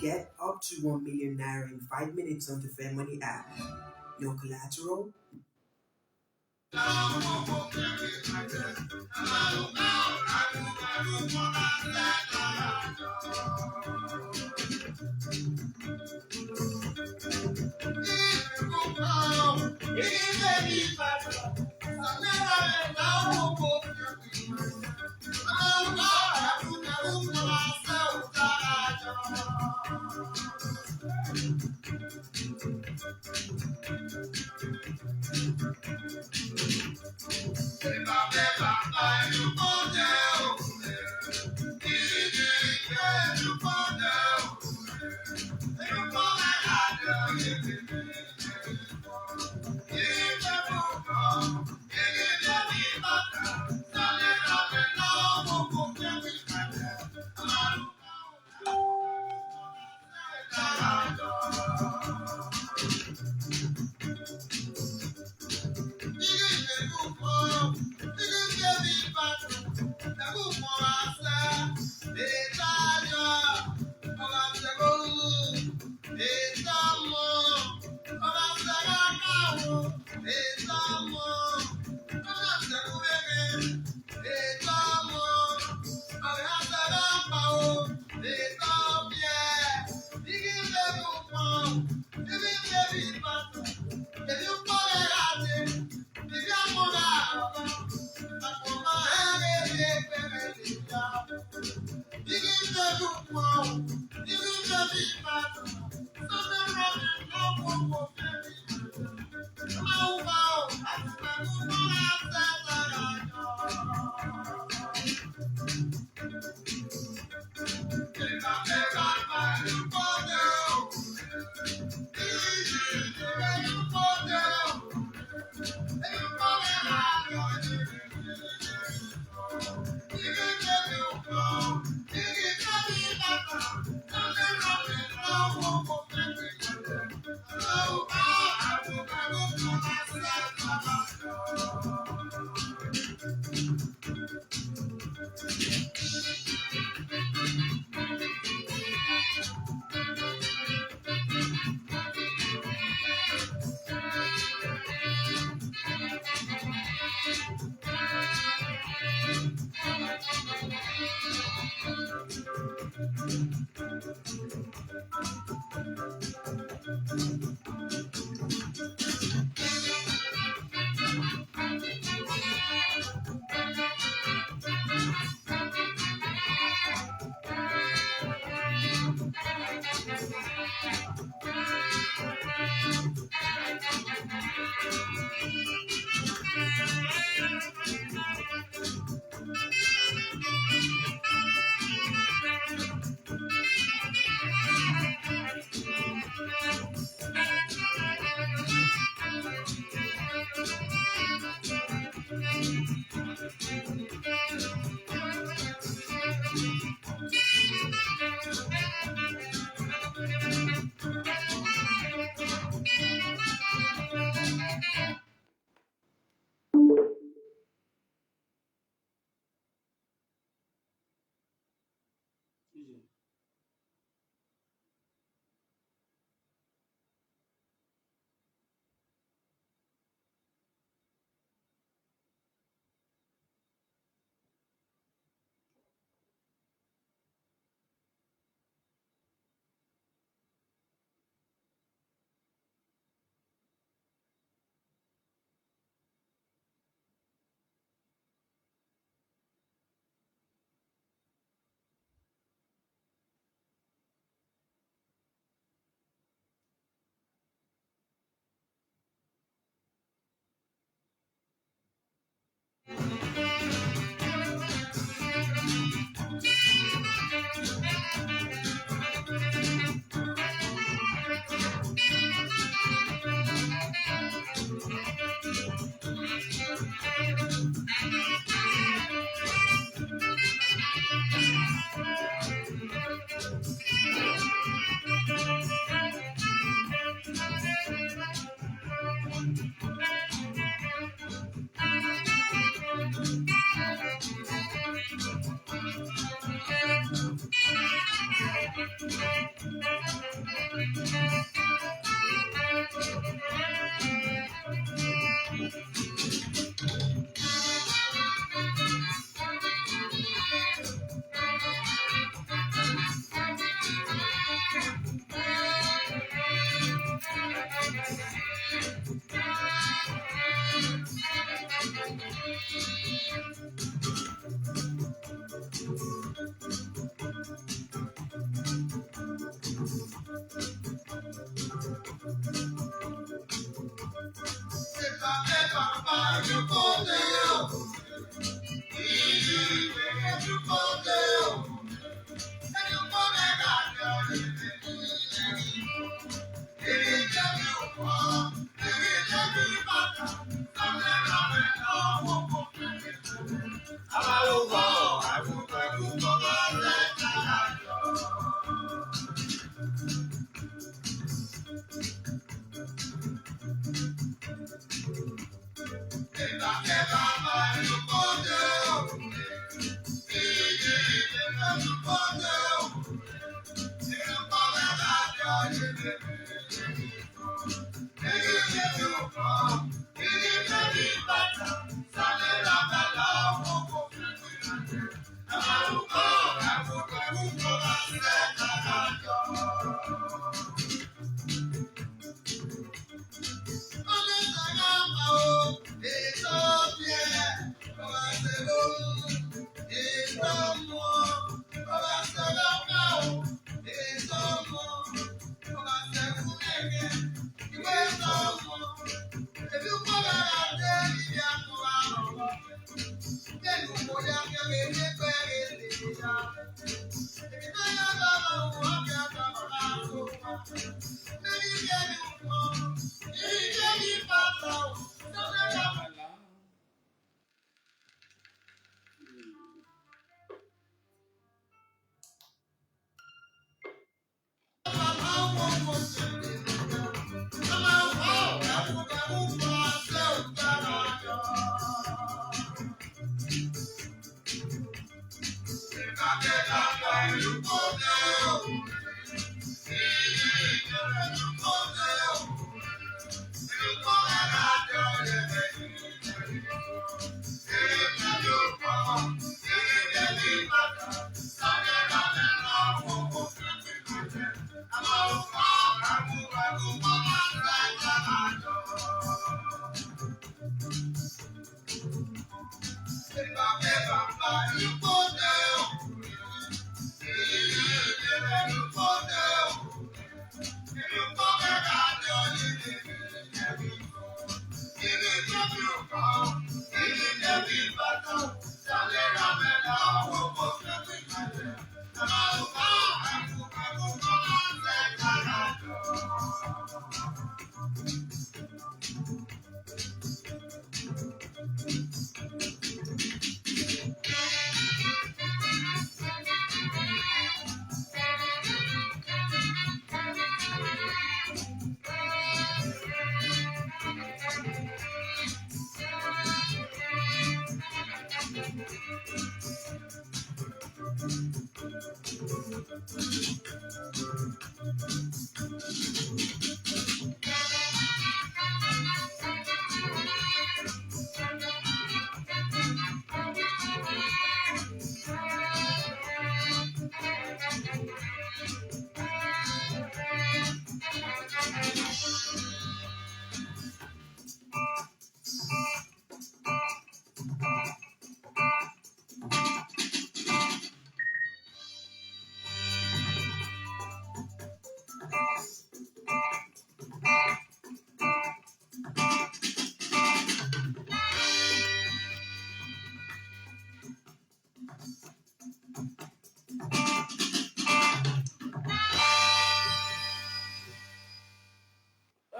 Get up to 1 million naira in 5 minutes on the Fair Money app. No collateral.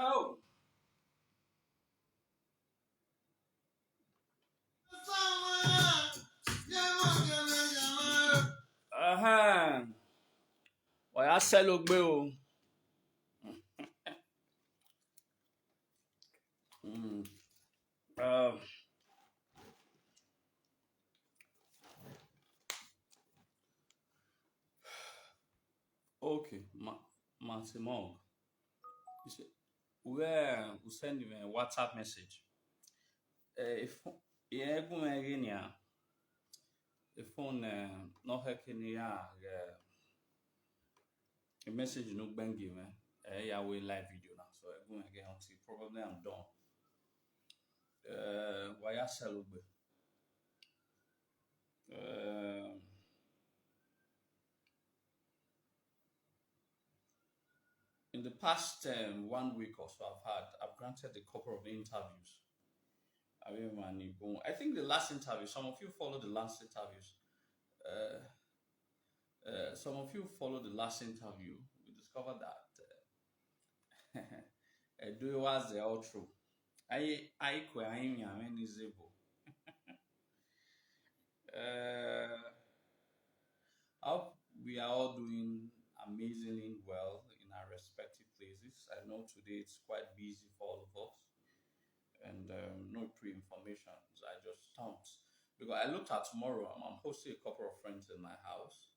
Oh, uh-huh. Well, I said, look, Bill. Mm. Uh, okay, Simon. You see, we send him a WhatsApp message. If yeah, go again, yeah. The phone, no hacking, yeah. A message no bang you, man. Yeah, we live video now. So I go again. I'll see. Probably I'm done. Why I sell a bit. In the past 1 week or so, I've granted a couple of interviews. I think the last interview, some of you follow the last interviews. Uh, some of you follow the last interview. We discovered that do it was the all true. I am able. I hope we are all doing amazingly well in our respective places. I know today it's quite busy for all of us, and no pre-information. I just stumped because I looked at tomorrow. I'm hosting a couple of friends in my house.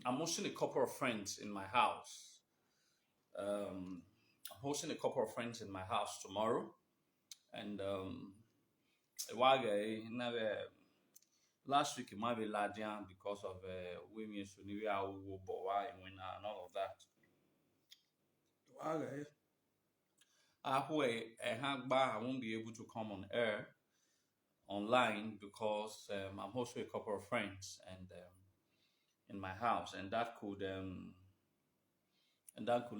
I'm hosting a couple of friends in my house. I'm hosting a couple of friends in my house tomorrow, and last week it might be Ladian because of women and all of that. I won't be able to come on air online because I'm hosting a couple of friends and in my house, and that could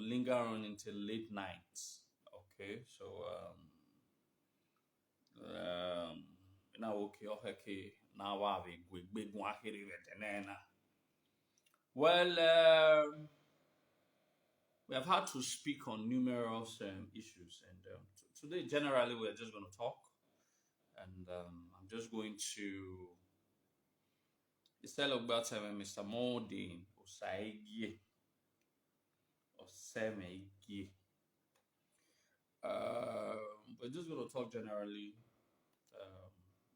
linger on until late nights. Okay, so now okay now I have a big one here. Well, we have had to speak on numerous issues, and today generally we're just going to talk, and I'm just going to instead of about Mr. Mordin Osaigie Osemeigie. We're just going to talk generally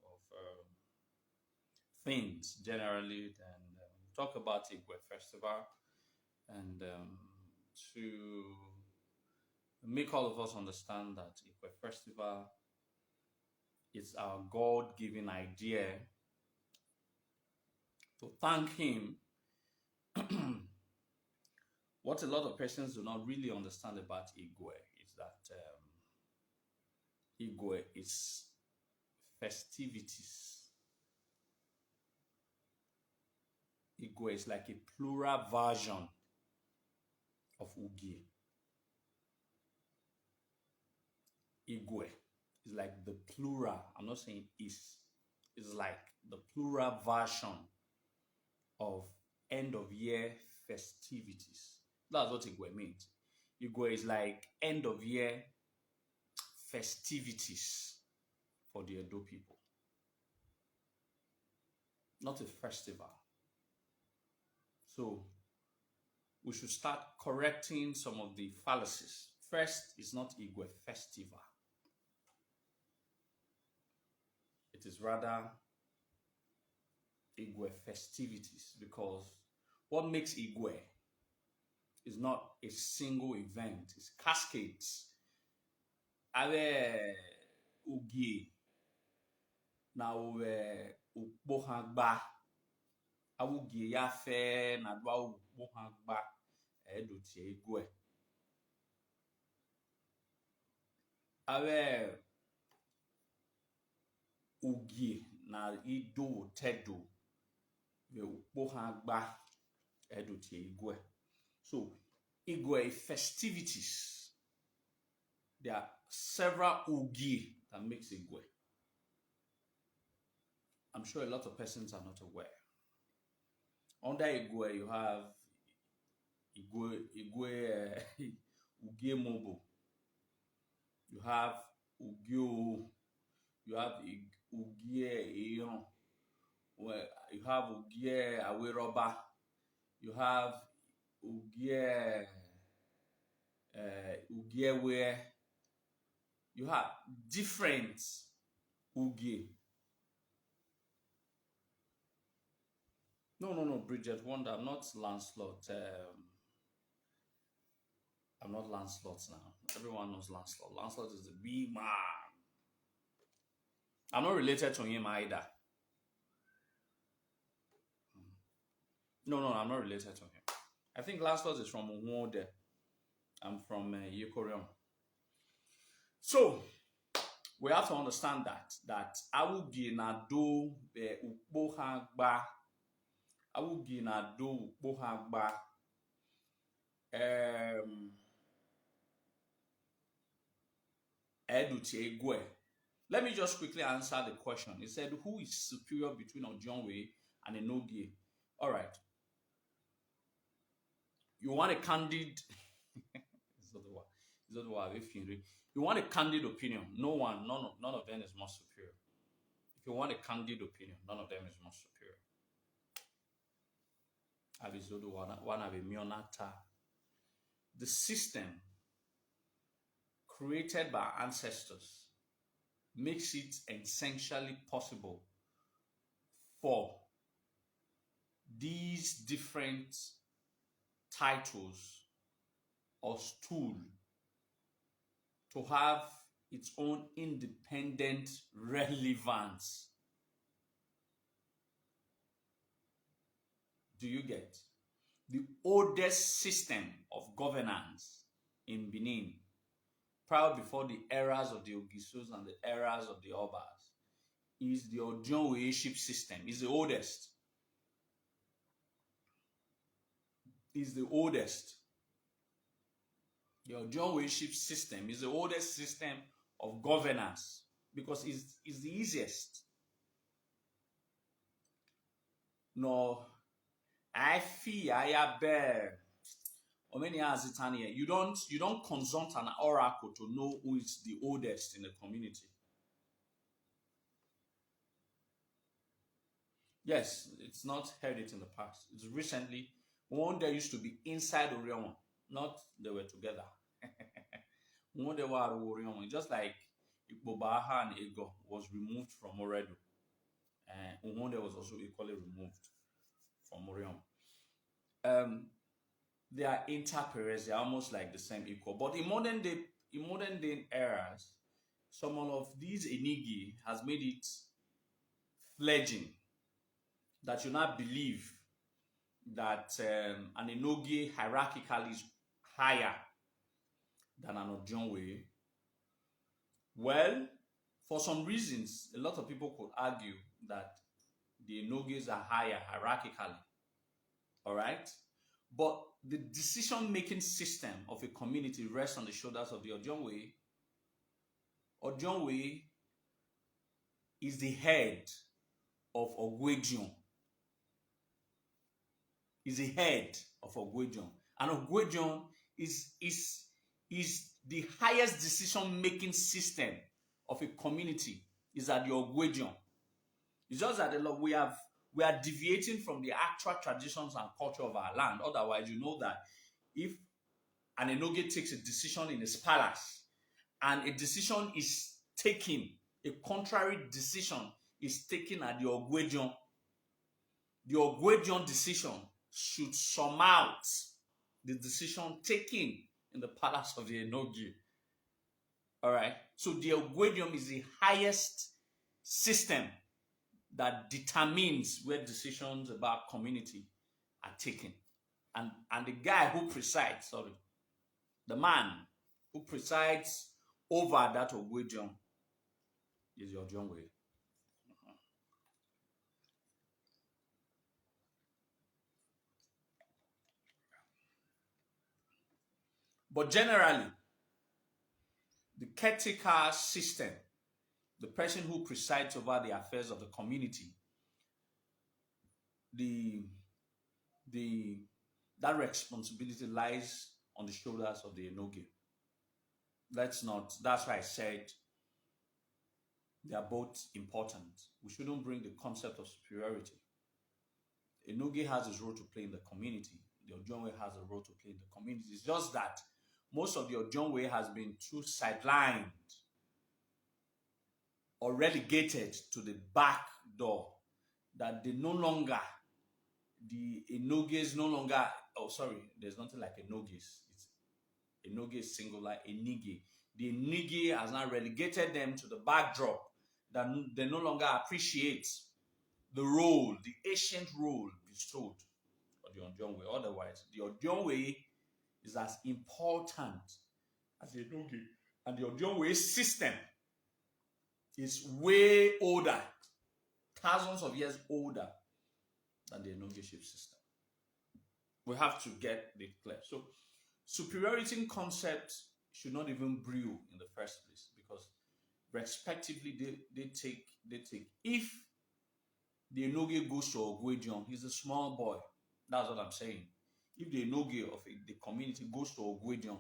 of things generally, and talk about IGUE Festival, and to make all of us understand that IGUE Festival is our God-given idea to thank Him. What a lot of persons do not really understand about IGUE is that IGUE is festivities. IGUE is like a plural version of UGIE. IGUE is like the plural. I'm not saying is. It's like the plural version of end of year festivities. That's what IGUE means. IGUE is like end of year festivities for the Edo people, not a festival. So we should start correcting some of the fallacies. First, it's not IGUE Festival. It is rather IGUE festivities, because what makes IGUE is not a single event, it's cascades. Awe ugie na uwe ukpohagba awugie ya fe na dwa ukpohagba edotie IGUE. Awe ugie na ido tedo we ukpohagba edotie IGUE. So IGUE festivities. There are several ugie that makes IGUE. I'm sure a lot of persons are not aware. Under IGUE, you have ugie mobile. You have ugie. You have ugie eon. You have ugie aweroba. You have ugie ugie. You have different ugie. No, Bridget Wonder. I'm not Lancelot. I'm not Lancelot now. Everyone knows Lancelot. Lancelot is the big man. I'm not related to him either. No, I'm not related to him. I think Lancelot is from Nwode. I'm from Yekorion. So we have to understand that awugi na do ukpohagba. Awugi na do ukpohagba. Edutie IGUE. Let me just quickly answer the question. He said, who is superior between Ojonwe and Enogie? All right. You want a candid it's not the word. It's not the word. If you want a candid opinion, none of them is more superior. If you want a candid opinion, none of them is more superior. The system created by ancestors makes it essentially possible for these different titles or stool to have its own independent relevance. Do you get? The oldest system of governance in Benin, prior before the eras of the Ogisos and the eras of the Obas, is the Ojonweship system. It's the oldest. Is the oldest. The Ojonweship system is the oldest system of governance because it's the easiest. No, I feel I bear. Or many as it here. You don't consult an oracle to know who is the oldest in the community. Yes, it's not heard it in the past. It's recently one there used to be inside Orion, not they were together. One they were Orion, just like Ikbobaha and Ego was removed from Oredo. And one there was also equally removed from Orion. They are interpairs, they're almost like the same equal. But in modern day eras, some of these enigi has made it fledging that you not believe that an enogi hierarchically is higher than an Ojonwe. Well, for some reasons, a lot of people could argue that the enogis are higher hierarchically. All right? But the decision-making system of a community rests on the shoulders of the Ojonwe. Ojonwe is the head of Ogwejion. Is the head of Ogwejion. And Ogwejion is the highest decision-making system of a community is at the Ogwejion. It's just that we are deviating from the actual traditions and culture of our land. Otherwise, you know that if an Enoge takes a decision in his palace and a decision is taken, a contrary decision is taken at the Ogwejion decision should sum out the decision taken in the palace of the Enoge. All right. So the Ogwejion is the highest system that determines where decisions about community are taken. And the guy who presides, the man who presides over that Ogwejion is your Ojonwe. But generally, the caretaker system, the person who presides over the affairs of the community, that responsibility lies on the shoulders of the Enoge. That's why I said they are both important. We shouldn't bring the concept of superiority. Enoge has his role to play in the community. The Ojonwe has a role to play in the community. It's just that most of the Ojonwe has been too sidelined or relegated to the back door that the Enoges no longer, there's nothing like Enoges. Enoge is singular, Enige. The Enige has now relegated them to the backdrop that they no longer appreciate the role, the ancient role bestowed on the Ojonwe. Otherwise, the Ojonwe is as important as the Enoge. And the Ojonwe system is way older, thousands of years older than the Enogeship system. We have to get it clear. So, superiority concept should not even brew in the first place because respectively, they take. If the Enoge goes to Ogwedion, he's a small boy. That's what I'm saying. If the Enoge of the community goes to Ogwedion,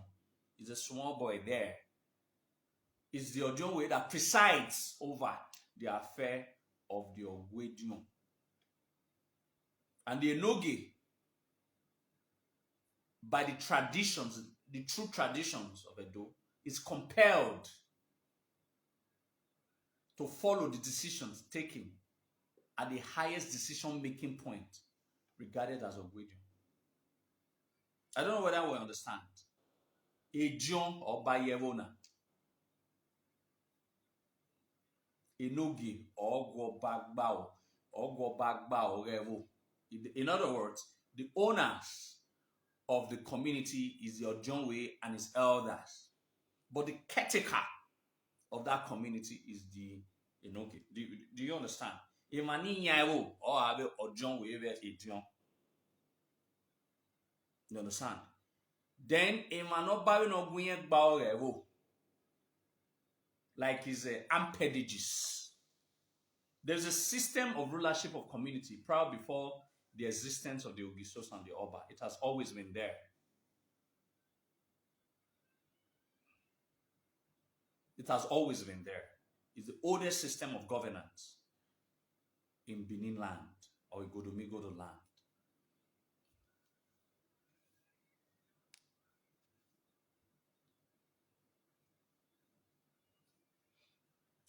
he's a small boy there. It's the Ojonwe that presides over the affair of the Ogwedion. And the Enoge, by the traditions, the true traditions of Edo, is compelled to follow the decisions taken at the highest decision-making point, regarded as Ogwedion. I don't know whether we understand. Ejion or Bayevona. Enoge or Gwobagbao or Gwobagbao Revo. In other words, the owners of the community is the Ojonwe and his elders. But the caretaker of that community is the Enoge. Do you understand? Imani Nyawo or Abe Ojonwe Ejion. You understand? Then Emano Bawi no Gwiye Bao Revo. Like his ampadages. There's a system of rulership of community prior before the existence of the Ogisos and the Oba. It has always been there. It has always been there. It's the oldest system of governance in Benin land or Igodomigodo land.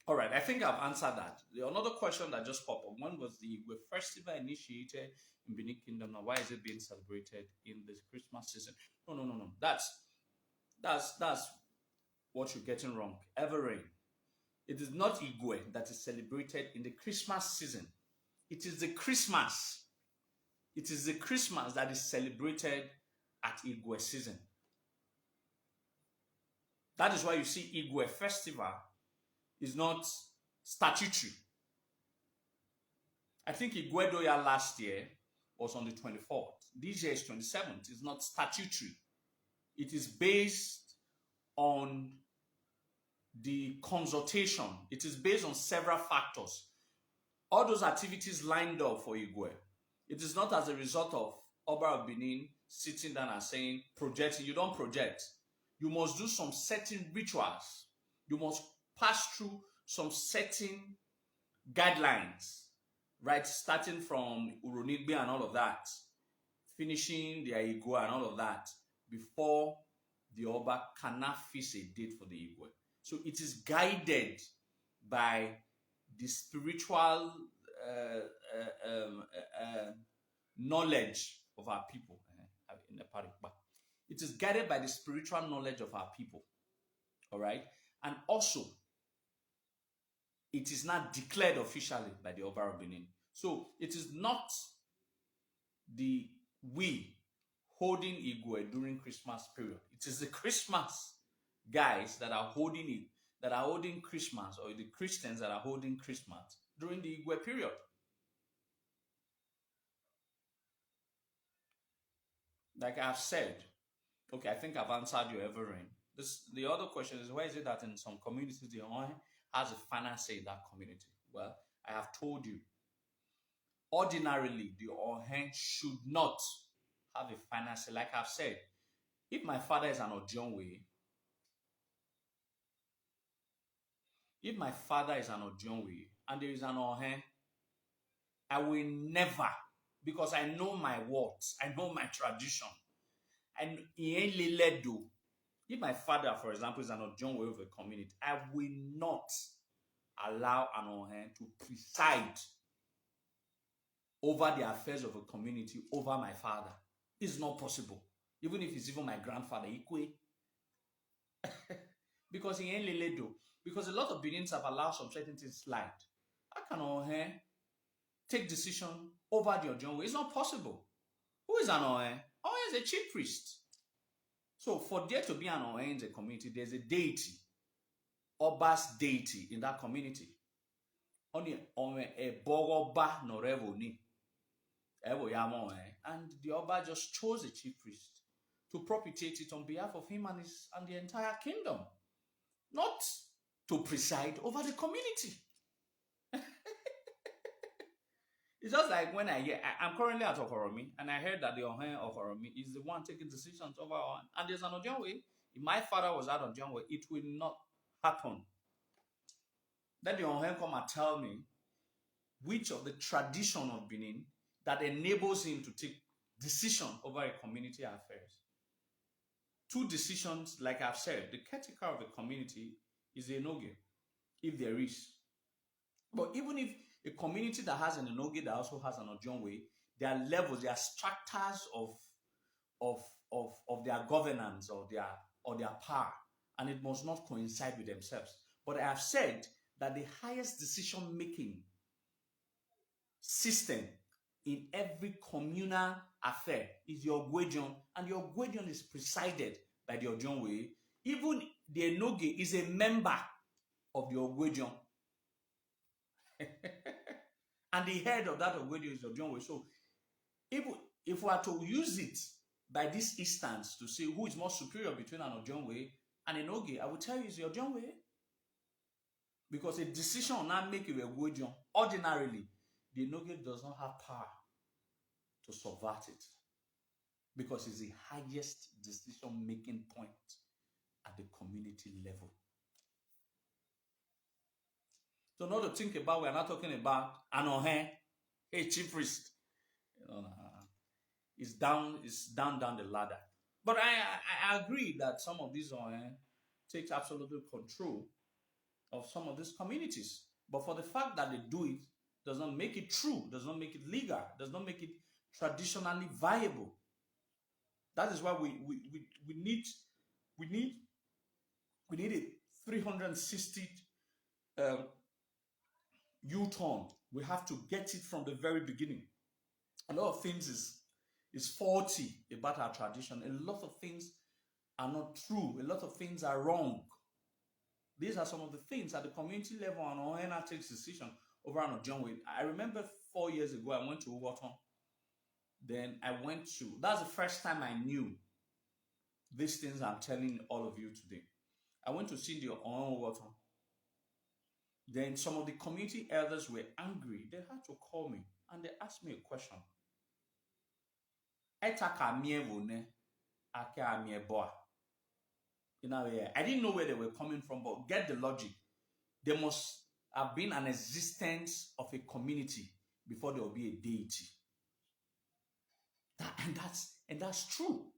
All right, I think I've answered that. Another question that just popped up, when was the IGUE Festival initiated in Benin Kingdom? Now, why is it being celebrated in this Christmas season? No. That's what you're getting wrong. Everrain. It is not IGUE that is celebrated in the Christmas season. It is the Christmas. It is the Christmas that is celebrated at IGUE season. That is why you see IGUE Festival is not statutory. I think IGUE Doya last year was on the 24th. This year is 27th. It's not statutory. It is based on the consultation. It is based on several factors. All those activities lined up for IGUE. It is not as a result of Oba of Benin sitting down and saying, projecting. You don't project. You must do some certain rituals. You must pass through some certain guidelines, right? Starting from Uronigbe and all of that, finishing the IGUE and all of that, before the Oba cannot fix a date for the IGUE. So it is guided by the spiritual knowledge of our people. It is guided by the spiritual knowledge of our people. All right? And also, it is not declared officially by the Oba of Benin. So it is not we holding IGUE during Christmas period. It is the Christmas guys that are holding it, that are holding Christmas, or the Christians that are holding Christmas during the IGUE period. Like I've said, okay, I think I've answered your Everrain. The other question is, why is it that in some communities the Ohe has a final say in that community? Well, I have told you. Ordinarily, the Ohe should not have a final say. Like I've said, if my father is an Ojonwe, and there is an Ohe, I will never, because I know my words, I know my tradition, and if my father, for example, is an Ojonwe of a community, I will not allow an Ohe to preside over the affairs of a community over my father. It's not possible. Even if it's even my grandfather, Ikwe. Because he ain't Leledo. Because a lot of Benins have allowed some certain things slide. How can Ohe take decision over the Ojonwe? It's not possible. Who is an Ohe? Ohe is a chief priest. So for there to be an Ohe in the community, there's a deity, Oba's deity in that community. Only a Bogoba Norevo ni. And the Oba just chose a chief priest to propitiate it on behalf of him and the entire kingdom. Not to preside over the community. It's just like when I'm currently at Okoromi, and I heard that the Ohen Okoromi is the one taking decisions over our, and there's an Ojonwe. If my father was at Ojonwe, it will not happen. Let the Ohen come and tell me which of the tradition of Benin that enables him to take decision over a community affairs. Two decisions, like I've said, the caretaker of the community is a Enoge, if there is. But even if a community that has an Enoge that also has an Ojonwe, there are levels, there are strata of their governance or their power, and it must not coincide with themselves. But I have said that the highest decision-making system in every communal affair is your Ogwejon, and your Ogwejon is presided by the Ojonwe. Even the Enoge is a member of the Ogwejon. And the head of that Ogwejon is the Ojonwe. So if we are to use it by this instance to say who is more superior between an Ojonwe and an Enoge, I will tell you it's the Ojonwe. Because a decision will not make you a Ogwejon. Ordinarily, the Enoge does not have power to subvert it, because it's the highest decision-making point at the community level. So not to think about, we're not talking about an Ohen, a chief priest. It's down the ladder. But I agree that some of these Ohen takes absolute control of some of these communities. But for the fact that they do it does not make it true, does not make it legal, does not make it traditionally viable. That is why we need a 360 U-turn. We have to get it from the very beginning. A lot of things is faulty about our tradition. A lot of things are not true. A lot of things are wrong. These are some of the things at the community level, and ONA takes decision over an Ojonwe. I remember 4 years ago, I went to Overton. Then that's the first time I knew these things I'm telling all of you today. I went to see the Overton. Then some of the community elders were angry. They had to call me and they asked me a question. I didn't know where they were coming from, but get the logic. There must have been an existence of a community before there will be a deity. And that's true.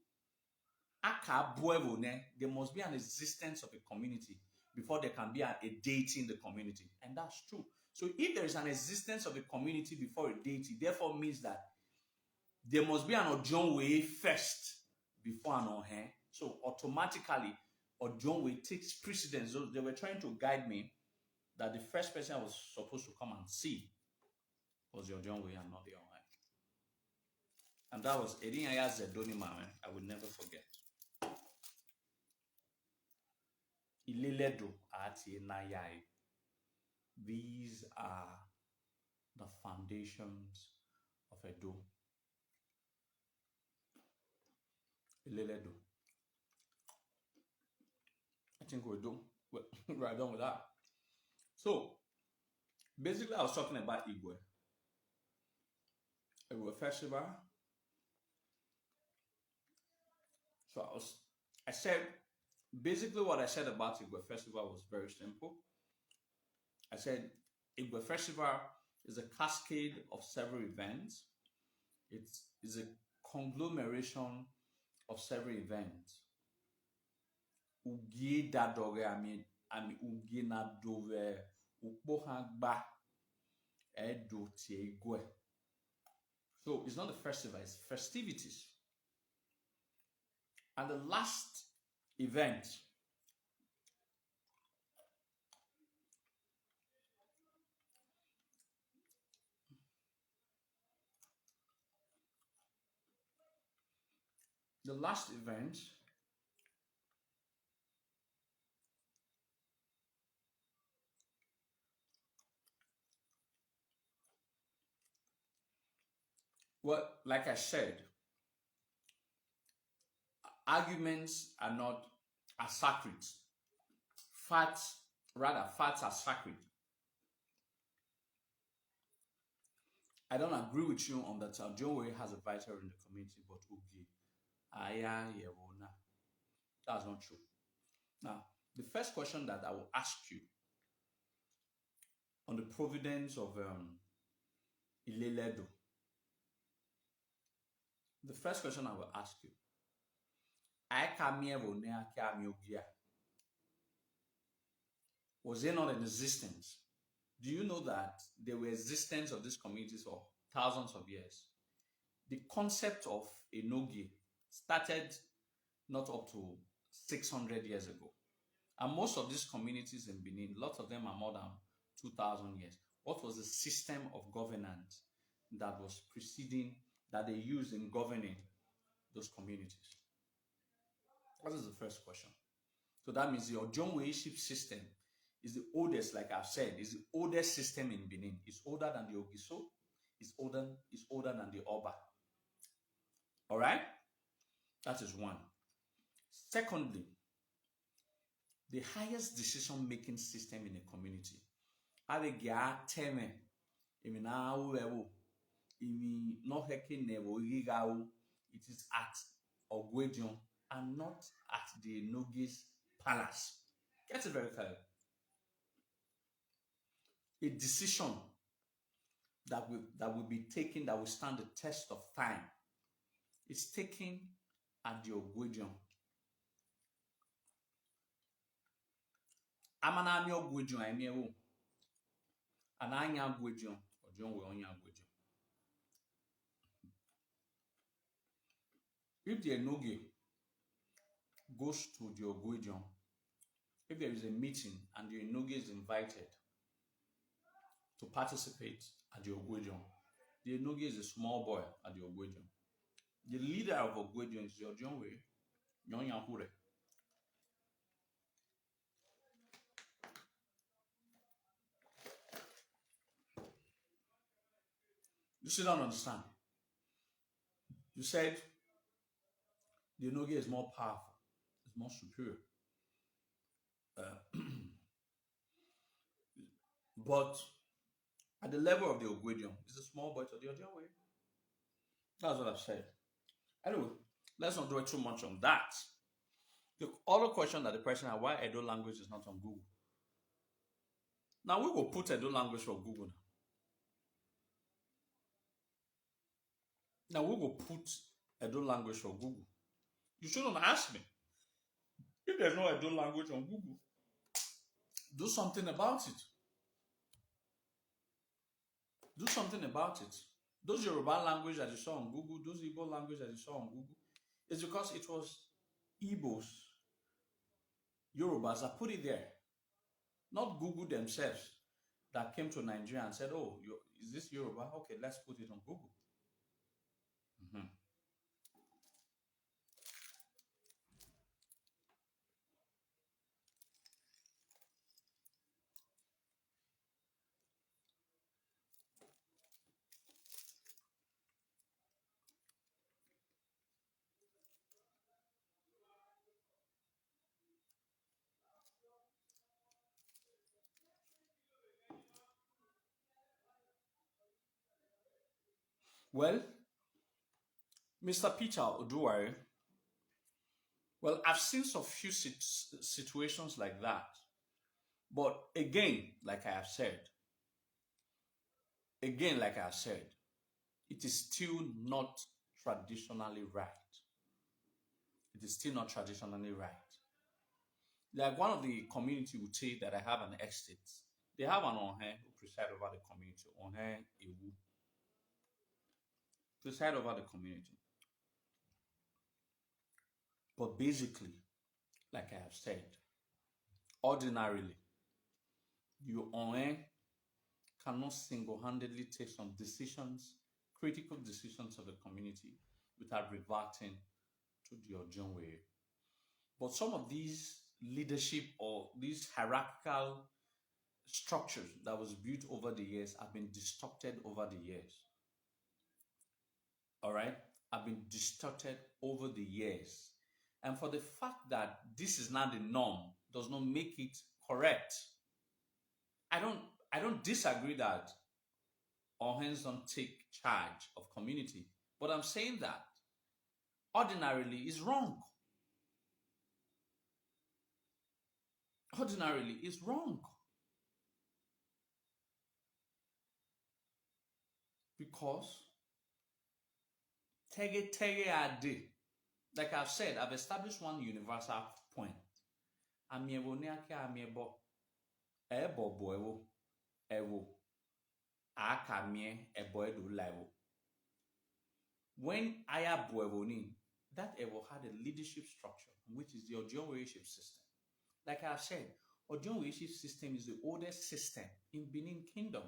There must be an existence of a community before there can be a deity in the community. And that's true. So if there is an existence of a community before a deity, therefore means that there must be an Ojonwe first before an Ohen. So automatically, Ojonwe takes precedence. So they were trying to guide me that the first person I was supposed to come and see was the Ojonwe and not the Ohen. And that was Edinyaya Zedonima. I will never forget. Ileledo ati nayai. These are the foundations of Edo. Ileledo. I think we're done with that. So, basically, I was talking about IGUE Festival. So I said, basically what I said about IGUE Festival was very simple. I said, IGUE Festival is a cascade of several events. It is a conglomeration of several events. Ugie dadore ami ugie na dove ukbohagba edo tiegwe. So it's not a festival, it's festivities. And the last event well, like I said, arguments are sacred. Facts Rather, facts are sacred. I don't agree with you on that. John Way has a vital role in the community, but okay, aya yewona. That's not true. Now, the first question that I will ask you on the providence of Ileledo, the first question I will ask you, I come here was there not an existence? Do you know that there were existence of these communities for thousands of years? The concept of a Nogi started not up to 600 years ago. And most of these communities in Benin, lots of them are more than 2,000 years. What was the system of governance that was preceding, that they used in governing those communities? That is the first question. So that means the Ojonweship system is the oldest, like I've said, is the oldest system in Benin. It's older than the Ogiso, it's older than the Oba. All right? That is one. Secondly, the highest decision-making system in a community. It is at Ogwedion and not at the Nogis Palace. Get it very clear. A decision that will be taken, that will stand the test of time, is taken at the Ogwedion. Amanami Ogwedion, I mean, and I am Ogwedion, or John will only Ogwedion. If the Enoge goes to the Ogwedion, if there is a meeting and the Enoge is invited to participate at the Ogwedion, the Enoge is a small boy at the Ogwedion. The leader of Ogwedion is your John Way, Nyonyahure. You still don't understand. You said the Enoge is more powerful, it's more superior. But at the level of the Ogwedion, it's a small boy to the Ojon Way. That's what I've said. Anyway, let's not dwell too much on that. The other question that the person had, why Edo language is not on Google? Now we will put Edo language for Google. Now we will put Edo language for Google. You shouldn't ask me. If there's no Edo language on Google, do something about it. Do something about it. Those Yoruba language that you saw on Google, those Igbo language that you saw on Google, it's because it was Igbos, Yorubas that put it there. Not Google themselves that came to Nigeria and said, oh, is this Yoruba? Okay, let's put it on Google. Mm-hmm. Well, Mr. Peter Oduwari, well, I've seen some few situations like that. But again, like I have said, it is still not traditionally right. It is still not traditionally right. Like one of the community would say that I have an estate. They have an Onhe who preside over the community. Onhe Ewu preside over the community. But basically, like I have said, ordinarily, you Onhe cannot single-handedly take some decisions, critical decisions of the community without reverting to the Ojon way. But some of these leadership or these hierarchical structures that was built over the years have been distorted over the years. All right? Have been distorted over the years. And for the fact that this is not the norm does not make it correct. I don't I don't disagree that all hands don't take charge of community, but I'm saying that ordinarily is wrong. Ordinarily is wrong because tege tege ade. Like I've said, I've established one universal point. Amiebo ne ake amiebo, ebo boewo, ewo, aka mie ebo edo laiwo. When Aya Boevoni, that ever had a leadership structure, which is the Ojon leadership system. Like I said, Ojon leadership system is the oldest system in Benin Kingdom.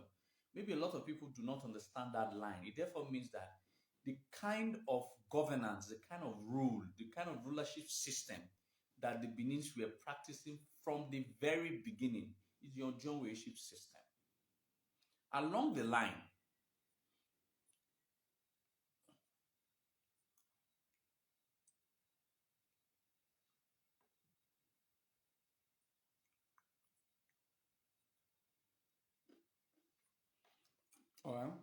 Maybe a lot of people do not understand that line. It therefore means that the kind of governance, the kind of rule, the kind of rulership system that the Benins were practicing from the very beginning is the Ojon leadership system. Along the line, well,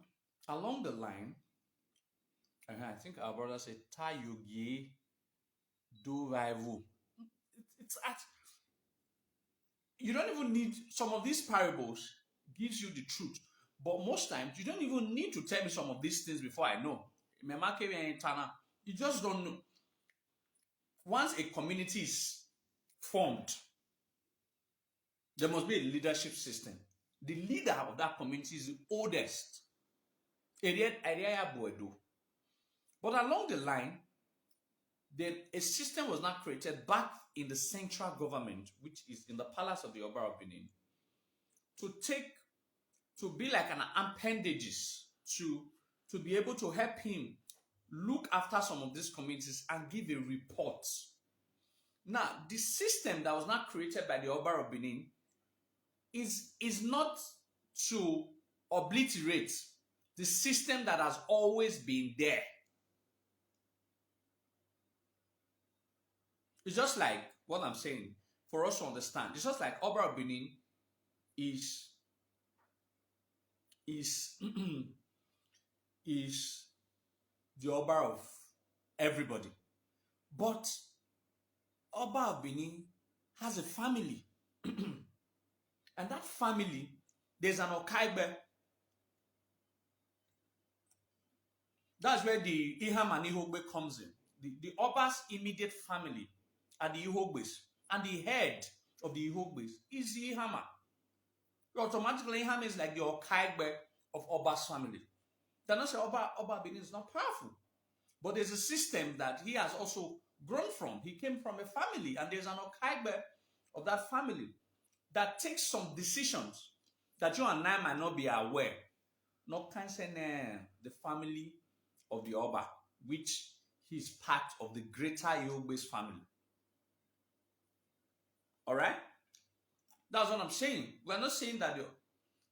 along the line, I think our brother said, "Ta yogi do rival." It's at you don't even need some of these parables gives you the truth, but most times you don't even need to tell me some of these things before I know. You just don't know. Once a community is formed, there must be a leadership system. The leader of that community is the oldest. But along the line, a system was not created back in the central government, which is in the palace of the Oba of Benin, to be like an appendages to be able to help him look after some of these communities and give a report. Now, the system that was not created by the Oba of Benin is not to obliterate the system that has always been there. It's just like what I'm saying for us to understand. It's just like Oba of Benin is is is the Oba of everybody. But Oba of Benin has a family. And that family, there's an Okaibe. That's where the Iham and Ihogbe comes in. The Oba's immediate family are the Ihogbes. And the head of the Ihogbes is the Ihama. Automatically, Ihama is like the Okaibe of Oba's family. They're not saying Oba Benin is not powerful. But there's a system that he has also grown from. He came from a family, and there's an Okaibe of that family that takes some decisions that you and I might not be aware. Not concerning the family of the Oba, which he's part of the greater Iogbe's family. All right? That's what I'm saying. We're not saying that the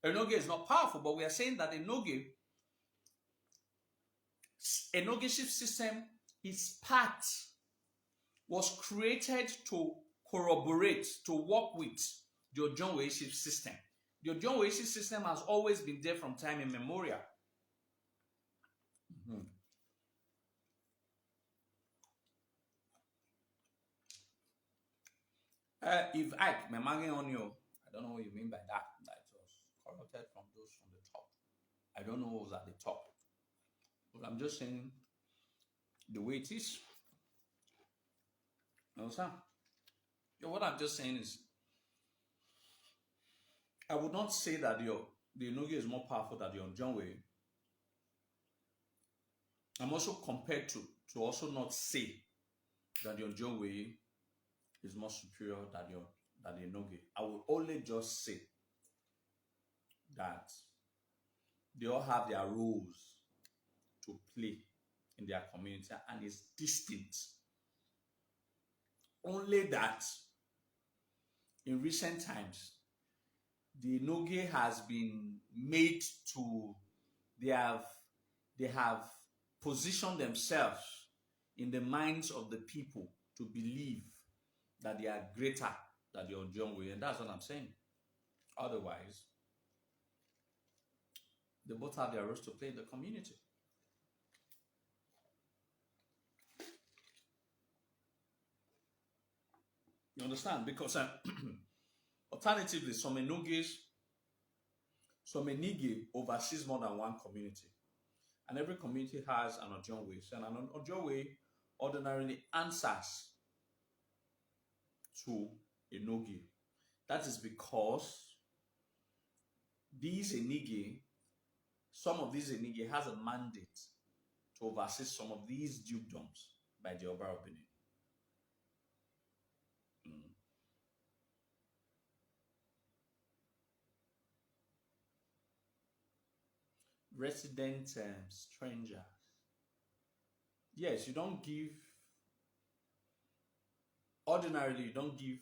Enoge is not powerful, but we are saying that Enoge's system is part, was created to corroborate, to work with the Ojon Oeship system. The Ojon Oeship system has always been there from time immemorial. Mm-hmm. If Ike, Memang on you, I don't know what you mean by that. That it was corrupted from those from the top. I don't know who was at the top. But I'm just saying the way it is. You understand? Yeah, what I'm just saying is, I would not say that the Enoge is more powerful than the Ojonwe. I'm also compared to also not say that the Ojonwe is more superior than the Enoge. I will only just say that they all have their roles to play in their community and it's distinct. Only that in recent times, the Enoge has been made to, they have positioned themselves in the minds of the people to believe that they are greater than the Ojonwe, and that's what I'm saying. Otherwise, They both have their roles to play in the community. You understand? Because alternatively, some Enige oversees more than one community. And every community has an Ojongwe. So an Ojongwe ordinarily answers to a Nogi. That is because these Enige, some of these Enige has a mandate to oversee some of these dukedoms by the Oba of Benin. Mm. Resident strangers. Yes, you don't give, ordinarily, you don't give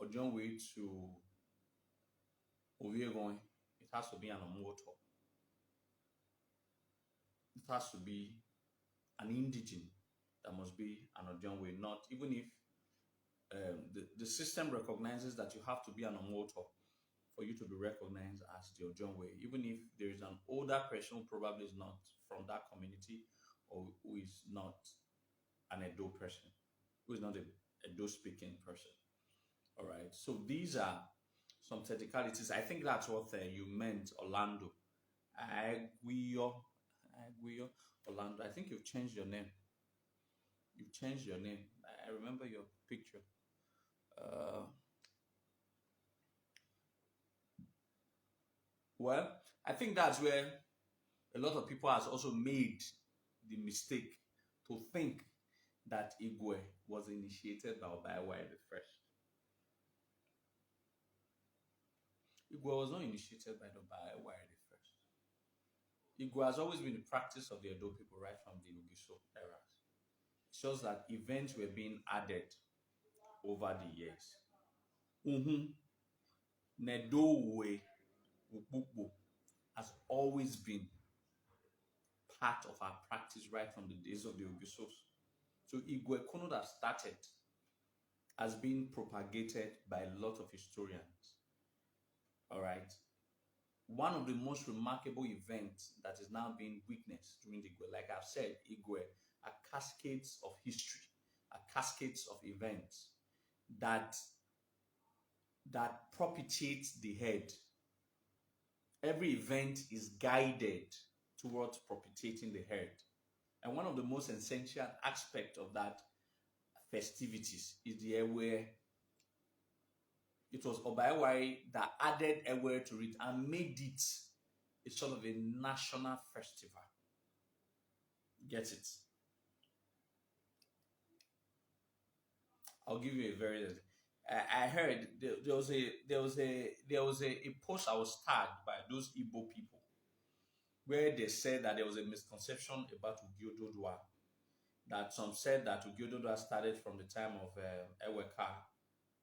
Ojongwe to Oviegoin. It has to be an Omoto. It has to be an indigene that must be an Ojongwe, not even if the system recognizes that you have to be an Omoto for you to be recognized as the Ojongwe, even if there is an older person who probably is not from that community or who is not an Edo person, who is not a Edo speaking person. All right. So these are some technicalities. I think that's what you meant, Orlando. IGUE Orlando. I think you've changed your name. You've changed your name. I remember your picture. Well, I think that's where a lot of people has also made the mistake to think that IGUE was initiated by Obaiwa the first. IGUE was not initiated by the Obaiwa the first. IGUE has always been the practice of the Edo people right from the Ugiso eras. It shows that events were being added over the years. Nedowe Ukpukpu has always been part of our practice right from the days of the Ugisos. So IGUE could not have started as being propagated by a lot of historians. All right. One of the most remarkable events that is now being witnessed during the IGUE, like I've said, IGUE are cascades of history, are cascades of events that propitiate the head. Every event is guided towards propitiating the head. And one of the most essential aspects of that festivities is the Ewe. It was Obaiwari that added Ewe to it and made it a sort of a national festival. Get it? I'll give you a very. I heard there was a post I was tagged by those Igbo people where they said that there was a misconception about Ugiododua. That some said that Ugiododua started from the time of Eweka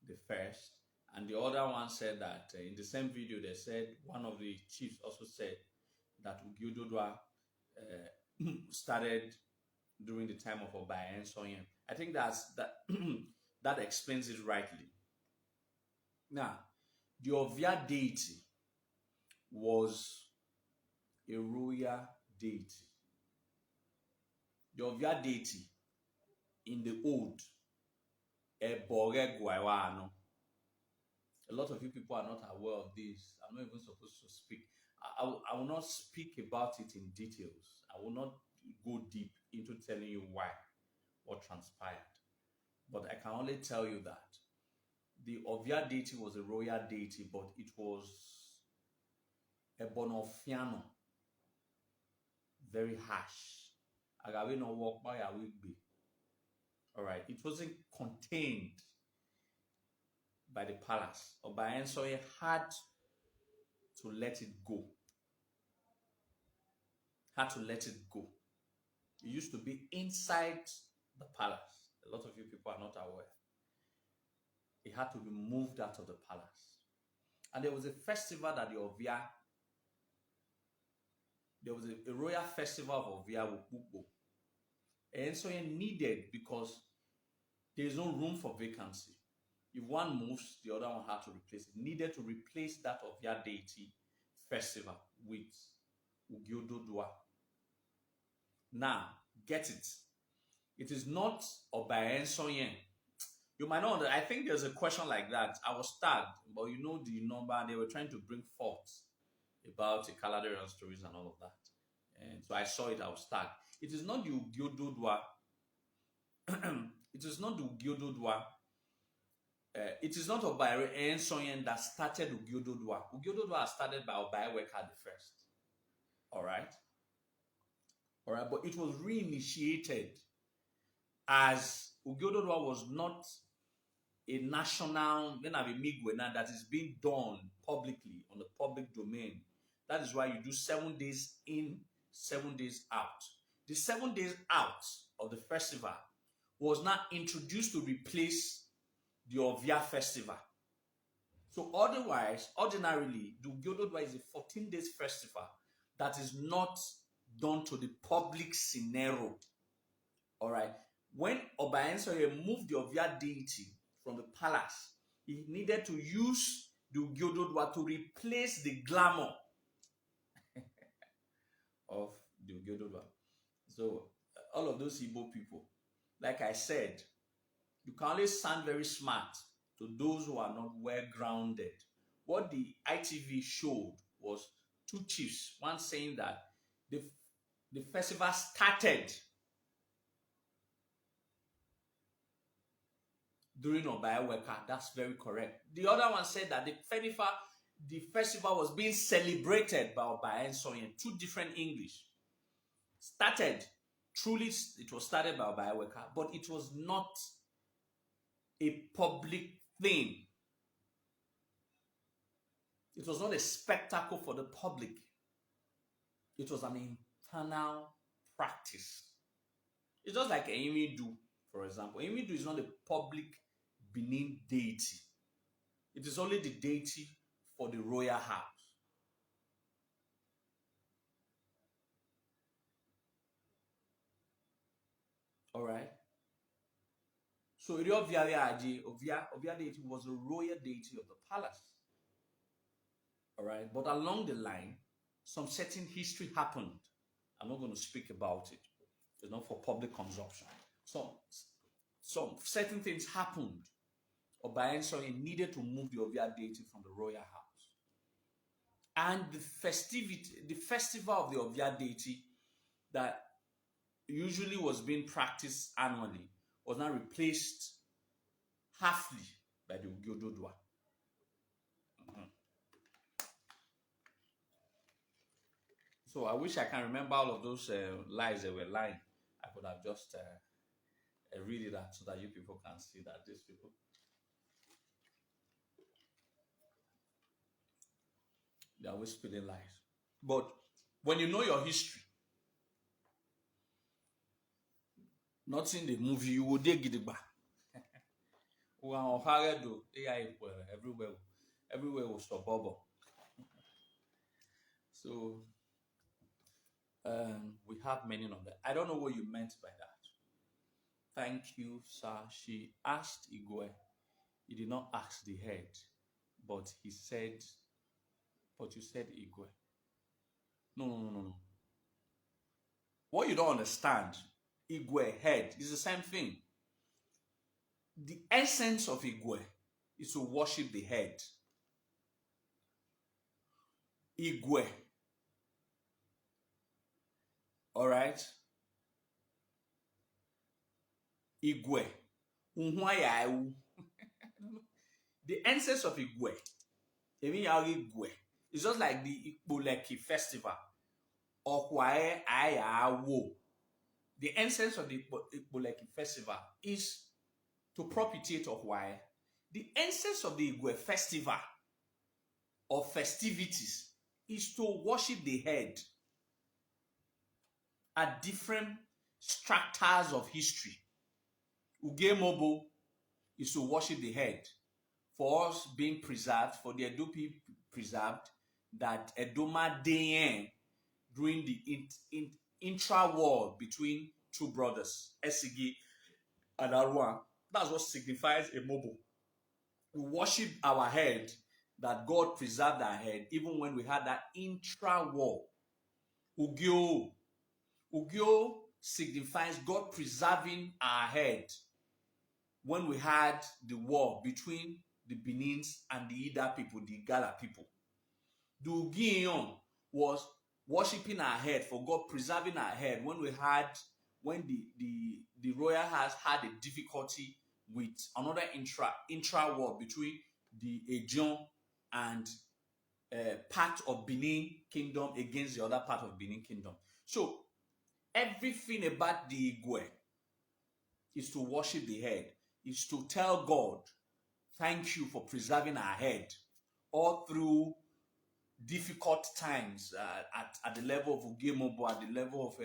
the first, and the other one said that in the same video they said one of the chiefs also said that Ugiododua started during the time of Obaye and Soyen. I think that that explains it rightly. Now, the Ovia deity was a royal deity. The Ovia deity in the old, Ebore Guayano. A lot of you people are not aware of this. I'm not even supposed to speak. I will not speak about it in details. I will not go deep into telling you why, what transpired. But I can only tell you that the Ovia deity was a royal deity, but it was a bonofiano, very harsh. Agawe no walk by a week be. All right, it wasn't contained by the palace. Obayensoye had to let it go. Had to let it go. It used to be inside the palace. A lot of you people are not aware. It had to be moved out of the palace. And there was a festival that the Ovia, there was a royal festival of Ovia Wupupo. And so it needed, because there is no room for vacancy. If one moves, the other one had to replace it. Needed to replace that Ovia deity festival with Ugiododua. Now, get it. It is not Obaensoyen. You might know that I think there's a question like that. I was tagged, but you know the number, they were trying to bring forth about the Caladarian stories and all of that. And so I saw it, I was tagged. It is not the Ugiododua. It is not the Ugiododua. It is not Obaensoyen that started Ugiododua. Ugiododua started by Obaeweka the first. All right? All right, but it was reinitiated as Ugiododua was not a national that is being done publicly on the public domain. That is why you do 7 days in, 7 days out. The 7 days out of the festival was now introduced to replace the Ovia festival. So otherwise, ordinarily, the Ugiododua is a 14 days festival that is not done to the public scenario. All right. When Obaensoye moved the Ovia deity from the palace, he needed to use the Ugiododua to replace the glamour of the Ugiododua. So all of those Igbo people, like I said, you can only sound very smart to those who are not well grounded. What the ITV showed was two chiefs, one saying that the festival started during Obaeweka. That's very correct. The other one said that the festival was being celebrated by Obaensoyen. Two different English. It was started by Obaeweka, but it was not a public thing. It was not a spectacle for the public. It was an internal practice. It's just like Emidu, for example. Emidu is not a public Benin deity. It is only the deity for the royal house. All right. So Ovia deity was a royal deity of the palace. All right. But along the line, some certain history happened. I'm not going to speak about it. It's not for public consumption. Some certain things happened. Obaensoye needed to move the Ovia deity from the royal house. And the festival of the Ovia deity that usually was being practiced annually was now replaced halfly by the Ugiododua. So I wish I can remember all of those lies they were lying. I could have just read it out so that you people can see that these people. They're always spilling lies. But when you know your history, not in the movie, you will dig it back. Everywhere was for bubble. So we have many of that. I don't know what you meant by that. Thank you, sir. She asked IGUE. He did not ask the head, but he said, but you said IGUE. No. What you don't understand, IGUE, head, is the same thing. The essence of IGUE is to worship the head. IGUE. All right? IGUE. The essence of IGUE, it's just like the IGUE Festival. The essence of the IGUE Festival is to propitiate Okwae. The essence of the IGUE Festival or festivities is to worship the head at different strata of history. Ugemobo is to worship the head. For us being preserved, for the Edo people preserved, that Edoma Deyen during the intra-war between two brothers, Esigi and Arwa. That's what signifies Emobo. We worship our head, that God preserved our head, even when we had that intra-war. Ugyo. Ugyo signifies God preserving our head when we had the war between the Benins and the Ida people, the Igala people. The Ugiyon was worshiping our head, for God preserving our head when the royal house had a difficulty with another intra war between the Ejon and part of Benin Kingdom against the other part of Benin Kingdom. So everything about the Igwe is to worship the head, is to tell God, thank you for preserving our head all through difficult times at the level of Ugemobo, at the level of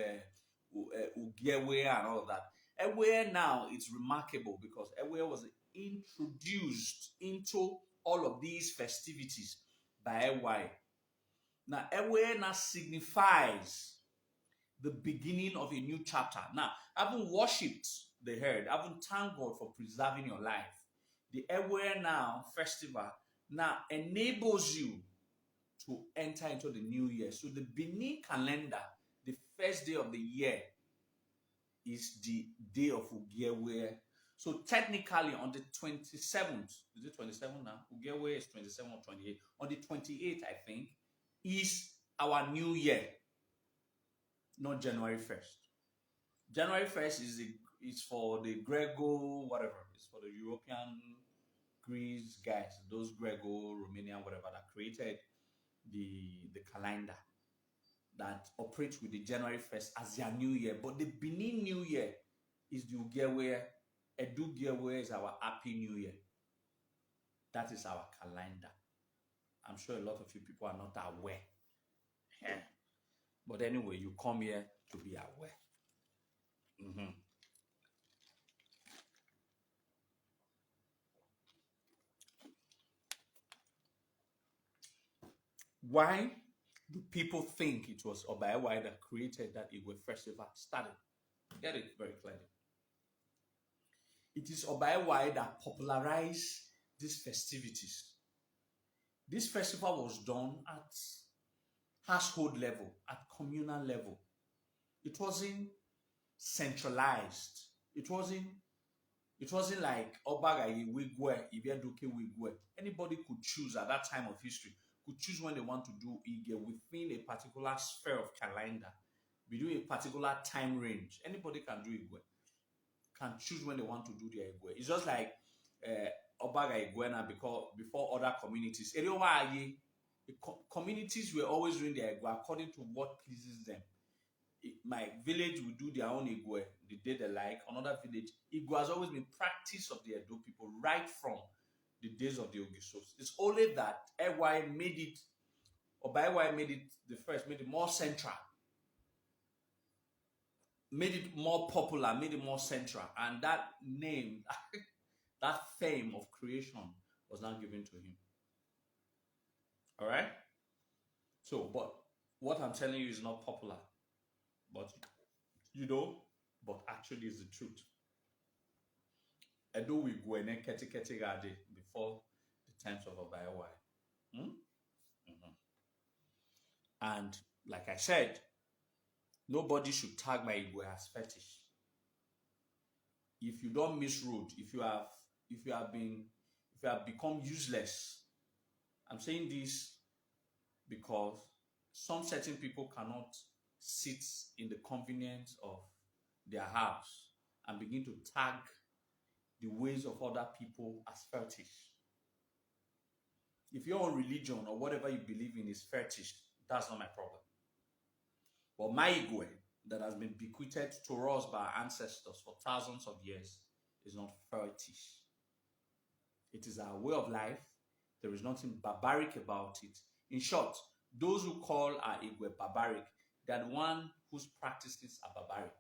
Ugewe and all of that. Ewe now it's remarkable because Ewe was introduced into all of these festivities by Ewe. Now Ewe now signifies the beginning of a new chapter. Now, having worshipped the herd, having thanked God for preserving your life, the Ewe Now festival now enables you to enter into the new year. So the Benin calendar, the first day of the year, is the day of Ugewe. So technically on the 27th, is it 27 now? Ugewe is 27 or 28. On the 28th, I think, is our new year, not January 1st. January 1st is for the Grego, whatever. It's for the European Greece guys, those Grego, Romanian, whatever, that created the calendar that operates with the January 1st as their new year. But the Benin New Year is the Ugewe. Edu Gewe is our Happy New Year. That is our calendar. I'm sure a lot of you people are not aware. But anyway, you come here to be aware. Mm-hmm. Why do people think it was Obaewa that created that IGUE festival started? Get it very clearly. It is Obaewa that popularized these festivities. This festival was done at household level, at communal level. It wasn't centralized. It wasn't like Obaga Wigwe, Ibiaduke Wigwe. Anybody could choose at that time of history, could choose when they want to do Ige within a particular sphere of calendar, within a particular time range. Anybody can do Igwe, can choose when they want to do their Igwe. It's just like Obaga Igwena before other communities. Communities were always doing their Igwe according to what pleases them. My village will do their own Igwe the day they like. Another village, Igwe has always been practice of the Edo people right from the days of the Ogisos. It's only that EY made it, or by EY made it the first, made it more central, made it more popular, made it more central, and that name, that fame of creation was now given to him. All right. So, but what I'm telling you is not popular, but but actually is the truth. Edo we go and keti gade before the times of Obaewa. Mm-hmm. And like I said, nobody should tag my Igwe as fetish. If you don't miss road, if you have become useless, I'm saying this because some certain people cannot sit in the convenience of their house and begin to tag the ways of other people as fetish. If your own religion or whatever you believe in is fetish, that's not my problem. But my Igwe that has been bequeathed to us by our ancestors for thousands of years is not fetish. It is our way of life. There is nothing barbaric about it. In short, those who call our Igwe barbaric, they are the one whose practices are barbaric.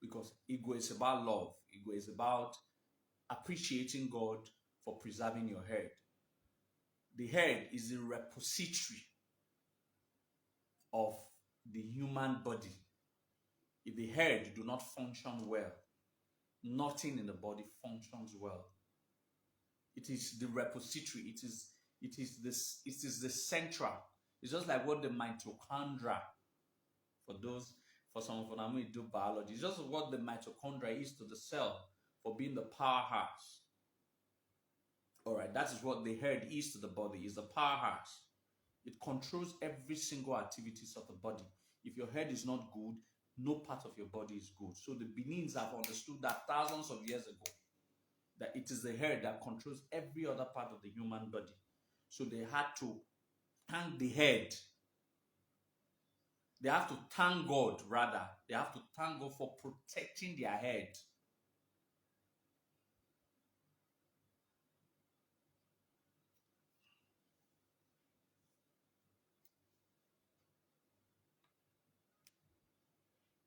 Because Igwe is about love. Igwe is about appreciating God for preserving your herd. The herd is the repository of the human body. If the herd do not function well, nothing in the body functions well. It is the repository. It is the central. It's just like what the mitochondria For those, for some of them who do biology, it's just what the mitochondria is to the cell for being the powerhouse. All right, that is what the head is to the body, is the powerhouse. It controls every single activities of the body. If your head is not good, no part of your body is good. So the Benin's have understood that thousands of years ago, that it is the head that controls every other part of the human body. So they had to thank the head. They have to thank God, rather. They have to thank God for protecting their head.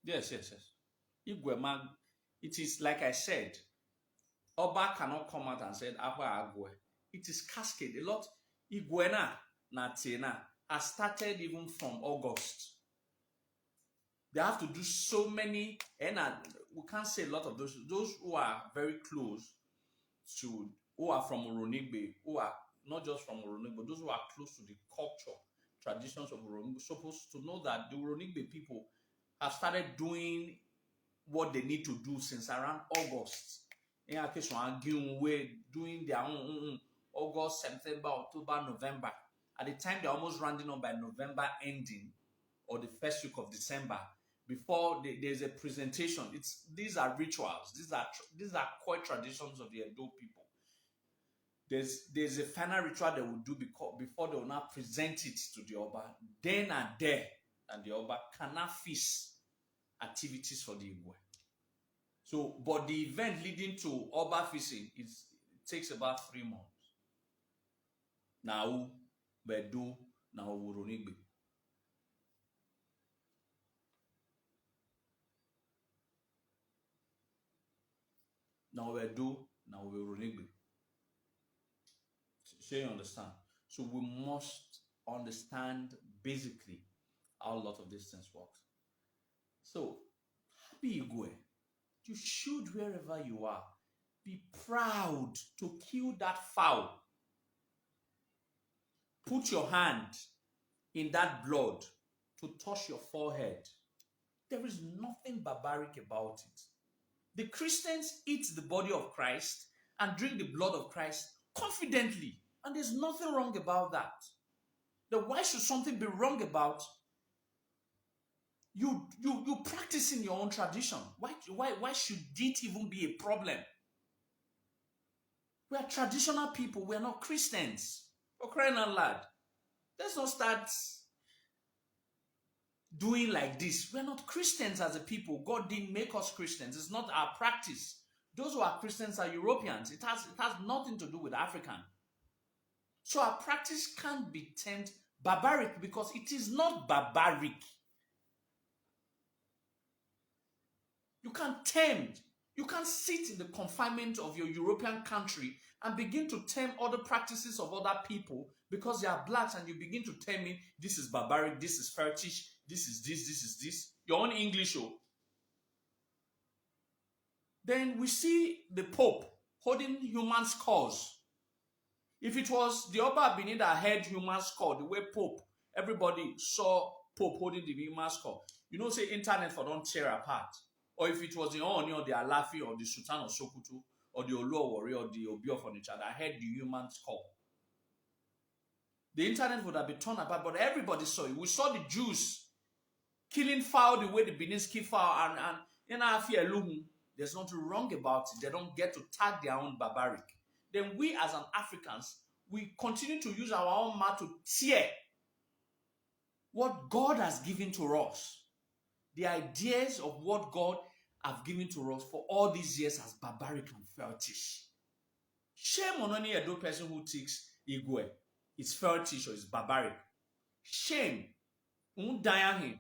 Yes, yes, yes. Igwe man, it is like I said, Oba cannot come out and say, Ahwa Agwe. It is cascade. A lot. Igwena na Tena has started even from August. They have to do so many, and we can't say a lot of those who are very close to, who are from Oronigbe, who are not just from Oronigbe, but those who are close to the culture, traditions of Oronigbe, supposed to know that the Oronigbe people have started doing what they need to do since around August. In our case, we're doing their own August, September, October, November. At the time, they're almost rounding up by November ending or the first week of December. Before there's a presentation, these are rituals. These are core traditions of the Edo people. There's a final ritual they will do before they will now present it to the Oba. Then and there, and the Oba cannot fix activities for the Igwe. So, but the event leading to Oba fishing it takes about 3 months. Now, Bedu, now Uronigbe. Now Bedu, now Uronigbe. So you understand? So we must understand basically how a lot of these things work. So, happy Igwe. You should, wherever you are, be proud to kill that fowl. Put your hand in that blood to touch your forehead. There is nothing barbaric about it. The Christians eat the body of Christ and drink the blood of Christ confidently, and there's nothing wrong about that. Then why should something be wrong about you practicing your own tradition? Why should it even be a problem? We are traditional people. We are not Christians. For crying out loud. Let's not start doing like this. We are not Christians as a people. God didn't make us Christians. It's not our practice. Those who are Christians are Europeans. It has nothing to do with African. So our practice can't be termed barbaric because it is not barbaric. You can't sit in the confinement of your European country and begin to term other practices of other people because they are blacks, and you begin to tell me this is barbaric, this is fetish, this is this, this is this. Your own English show. Then we see the Pope holding human skulls. If it was the Oba Benin that held human skull, the way Pope, everybody saw Pope holding the human skull. You know, say internet for don't tear apart. Or if it was the Oni or the Alafi or the Sultan of Sokoto or the Oluo warrior or the Obi of Onitsha that had the human skull, the internet would have been torn apart, but everybody saw it. We saw the Jews killing fowl the way the Benin kill fowl, and in our fear, there's nothing wrong about it. They don't get to tag their own barbaric. Then we as an Africans, we continue to use our own mouth to tear what God has given to us. The ideas of what God have given to us for all these years as barbaric and fetish. Shame on any Edo person who thinks Igwe is fetish or is barbaric. Shame. Won't die on him.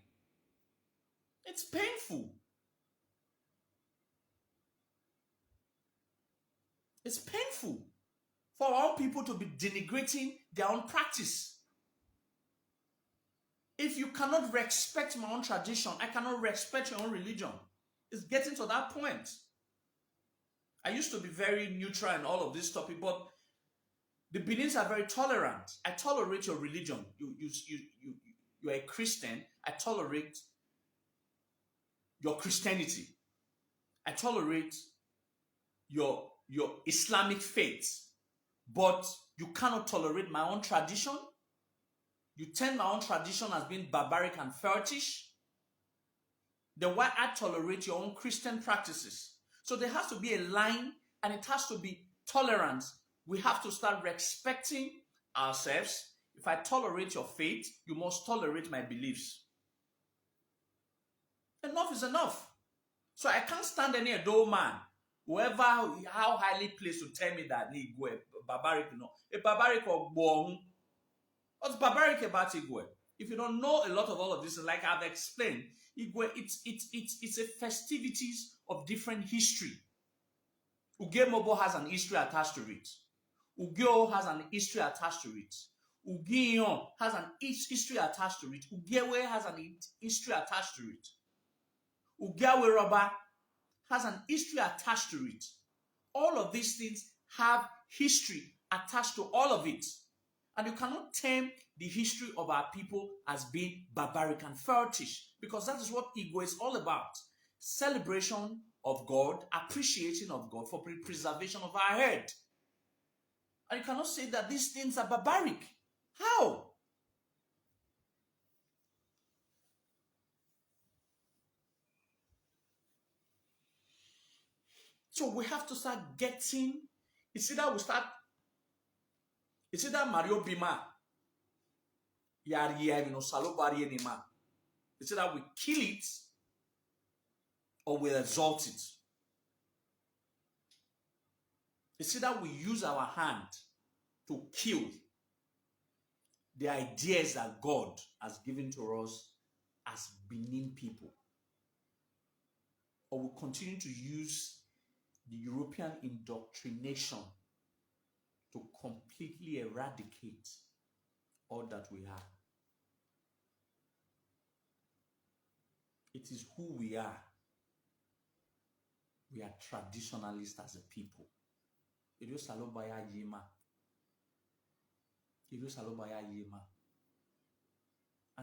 It's painful. It's painful for all people to be denigrating their own practice. If you cannot respect my own tradition, I cannot respect your own religion. It's getting to that point. I used to be very neutral in all of this topic, but the Benin's are very tolerant. I tolerate your religion. You're a Christian. I tolerate your Christianity. I tolerate your Islamic faith, but you cannot tolerate my own tradition. You term my own tradition as being barbaric and fetish. Then why I tolerate your own Christian practices? So there has to be a line, and it has to be tolerance. We have to start respecting ourselves. If I tolerate your faith, you must tolerate my beliefs. Enough is enough. So I can't stand any adult man, whoever, how highly placed, to tell me that IGUE barbaric, a barbaric or born. What's barbaric about IGUE? If you don't know a lot of all of this, like I've explained, IGUE, it's a festivities of different history. Ugemobo has an history attached to it. Ugeo has an history attached to it. Ugiyon has an history attached to it. Ugewe has an history attached to it. Ugewe Roba has an history attached to it. All of these things have history attached to all of it. And you cannot term the history of our people as being barbaric and fetish, because that is what IGUE is all about. Celebration of God, appreciation of God for preservation of our head. And you cannot say that these things are barbaric. How? So we have to start getting, it's either Mario Bima, it's either we kill it or we exalt it. It's either we use our hand to kill the ideas that God has given to us as Benin people, or we continue to use the European indoctrination to completely eradicate all that we are. It is who we are. We are traditionalists as a people. And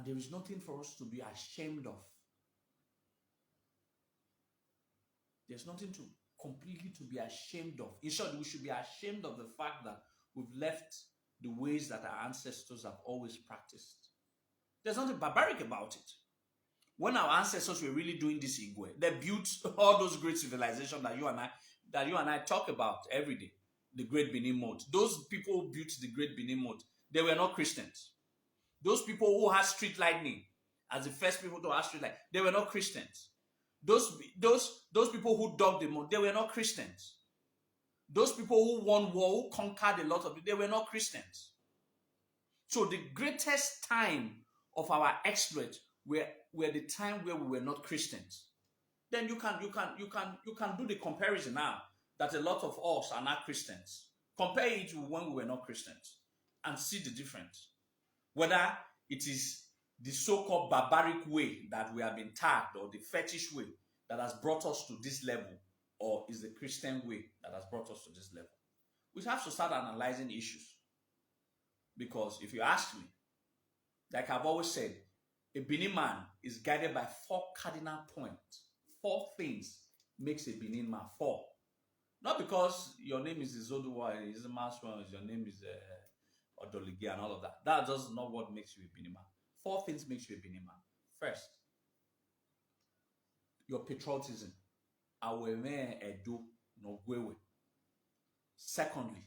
there is nothing for us to be ashamed of. There's nothing to completely to be ashamed of. In short, we should be ashamed of the fact that we've left the ways that our ancestors have always practiced. There's nothing barbaric about it. When our ancestors were really doing this IGUE, they built all those great civilizations that you and I talk about every day. The Great Benin Mode. Those people who built the Great Benin Mode, they were not Christians. Those people who had street lightning as the first people to have street light, they were not Christians. Those people who dug the mode, they were not Christians. Those people who won war, who conquered a lot of it, they were not Christians. So the greatest time of our exploit were the time where we were not Christians. Then you can do the comparison now that a lot of us are not Christians. Compare it to when we were not Christians and see the difference. Whether it is the so-called barbaric way that we have been tagged, or the fetish way that has brought us to this level, or is the Christian way that has brought us to this level. We have to start analyzing issues. Because if you ask me, like I've always said, a Benin man is guided by 4 cardinal points. 4 things makes a Benin man. 4. Not because your name is Izoduwa, is Maswan, your name is Odoligi and all of that. That does not what makes you a Benin man. 4 things makes you a Benin man. First, your patriotism. Aweme edo no gwewe. Secondly,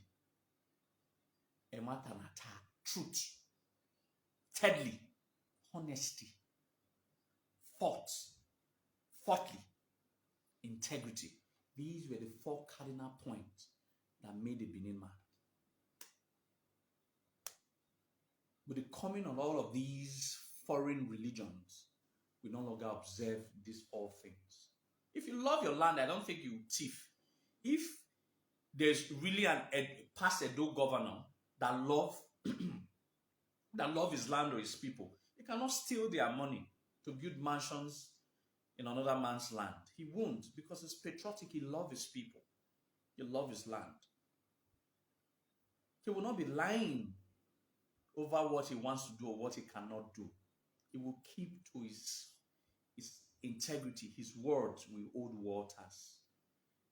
ematanata, truth. Thirdly, honesty. Fourthly, integrity. These were the 4 cardinal points that made the Benin man. With the coming of all of these foreign religions, we no longer observe these 4 things. If you love your land, I don't think you thief. If there's really a past Edo governor that love his land or his people, he cannot steal their money to build mansions in another man's land. He won't, because he's patriotic. He loves his people. He loves his land. He will not be lying over what he wants to do or what he cannot do. He will keep to his integrity, his words will hold waters.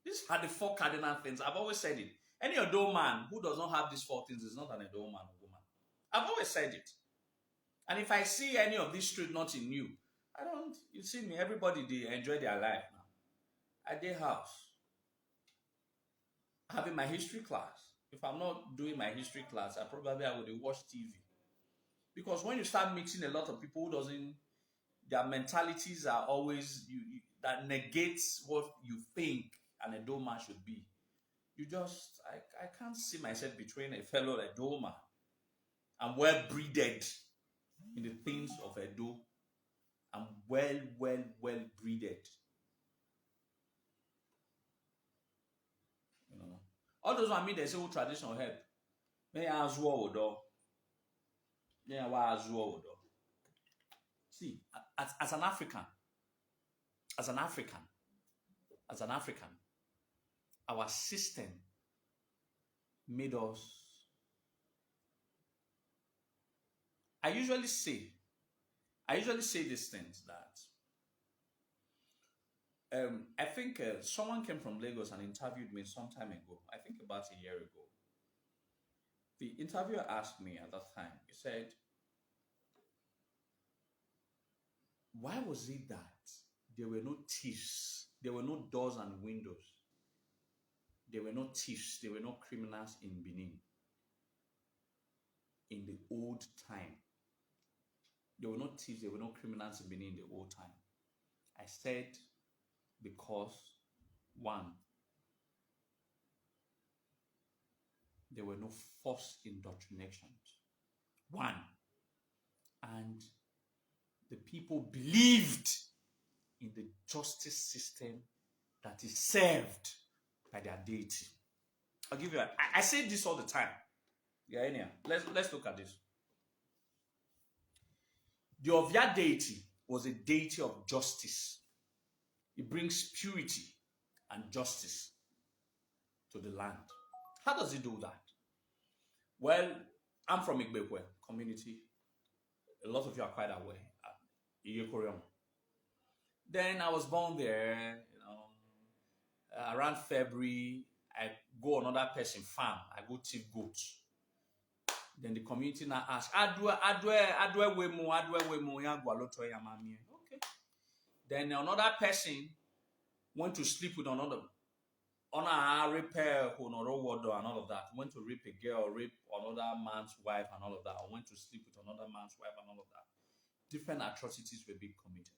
These are the four cardinal things. I've always said it. Any adult man who does not have these four things is not an adult man or woman. I've always said it. And if I see any of these traits not in you, I don't, you see me, everybody, they enjoy their life now. At their house, having my history class. If I'm not doing my history class, I would watch TV. Because when you start meeting a lot of people who doesn't, their mentalities are always, that negates what you think an adult man should be. You just, I can't see myself betraying a fellow adult man. I'm well breeded in the things of Edo. I'm well breeded. You know, all those one mean they say who traditional help. May as well do. Yeah, why as well do. See, as an African, as an African, as an African, our system made us. I usually say these things that I think someone came from Lagos and interviewed me some time ago. I think about a year ago. The interviewer asked me at that time. He said, "Why was it that there were no thieves? There were no doors and windows. There were no thieves. There were no criminals in Benin in the old time. There were no thieves. There were no criminals in Benin in the old time." I said, because one, there were no forced indoctrinations. One, and the people believed in the justice system that is served by their deity. I'll give you I say this all the time. Yeah, let's look at this. The Ovia deity was a deity of justice. It brings purity and justice to the land. How does it do that? Well, I'm from IGUE community. A lot of you are quite aware. IGUE. Then I was born there, around February. I go another person farm. I go thief goats. Then the community now ask, adwe wemu ya gwaloto ya mami. Okay. Then another person went to sleep with another on a repair and all of that. Went to rape a girl, rape another man's wife and all of that. Or went to sleep with another man's wife and all of that. Different atrocities were being committed.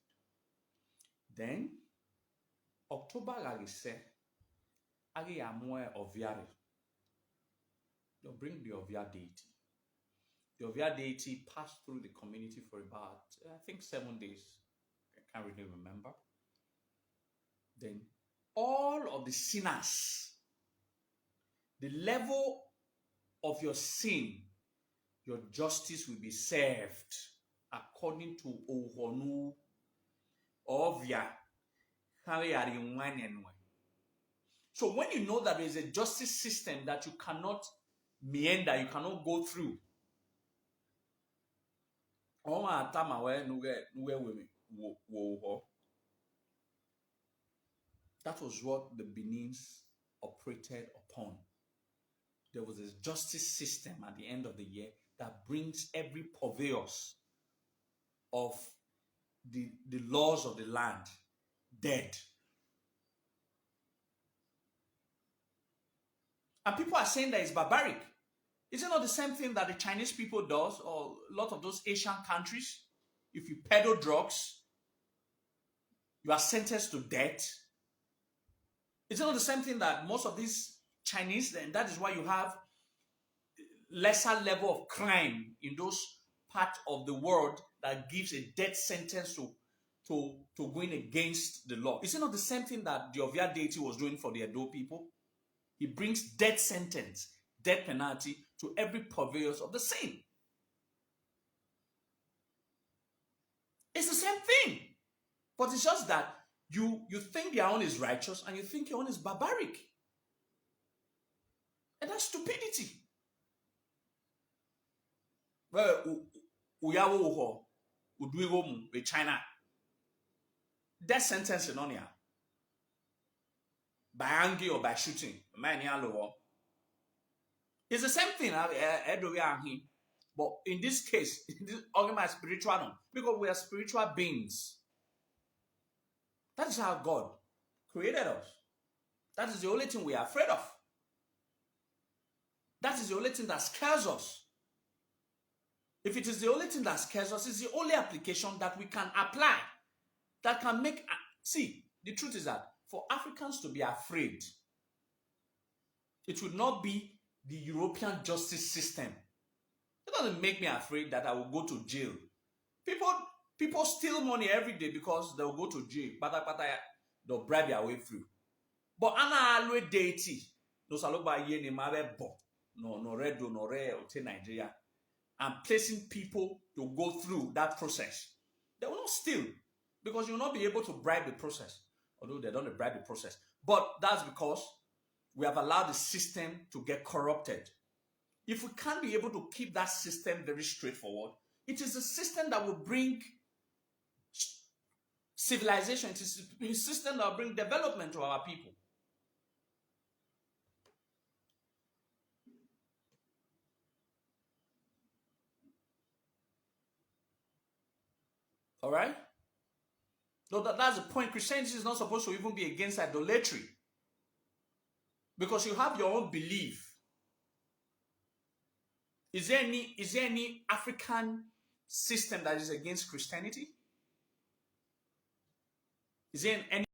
Then October Agise Agi Amwe Oviare. They'll bring the Ovia deity. The Ovia deity passed through the community for about, I think, 7 days. I can't really remember. Then all of the sinners, the level of your sin, your justice will be served according to Ohonu Ovia. So when you know that there is a justice system that you cannot meander, you cannot go through, that was what the Benins operated upon. There was a justice system at the end of the year that brings every purveyors of the laws of the land dead. And people are saying that it's barbaric. Is it not the same thing that the Chinese people does, or a lot of those Asian countries? If you peddle drugs, you are sentenced to death. Is it not the same thing that most of these Chinese, and that is why you have lesser level of crime in those parts of the world that gives a death sentence to going against the law? Is it not the same thing that the Ovia deity was doing for the Edo people? He brings death sentence, death penalty to every purveyors of the sin. It's the same thing. But it's just that you think your own is righteous and you think your own is barbaric. And that's stupidity. Well, we China. death sentence in on ya by hanging or by shooting. It's the same thing. But in this case, this organized spiritual no, because we are spiritual beings. That is how God created us. That is the only thing we are afraid of. That is the only thing that scares us. If it is the only thing that scares us, it's the only application that we can apply that can make. See, the truth is that for Africans to be afraid, it would not be the European justice system. It doesn't make me afraid that I will go to jail. People steal money every day because they'll go to jail. But they'll bribe their way through. But Anna always deity. No saloba ye ni mabe bo. No red no rare or Nigeria. And placing people to go through that process. They will not steal. Because you will not be able to bribe the process. Although they don't bribe the process. But that's because we have allowed the system to get corrupted. If we can't be able to keep that system very straightforward, it is a system that will bring civilization. It is a system that will bring development to our people. All right? So that's the point. Christianity is not supposed to even be against idolatry. Because you have your own belief. Is there any African system that is against Christianity? Is there any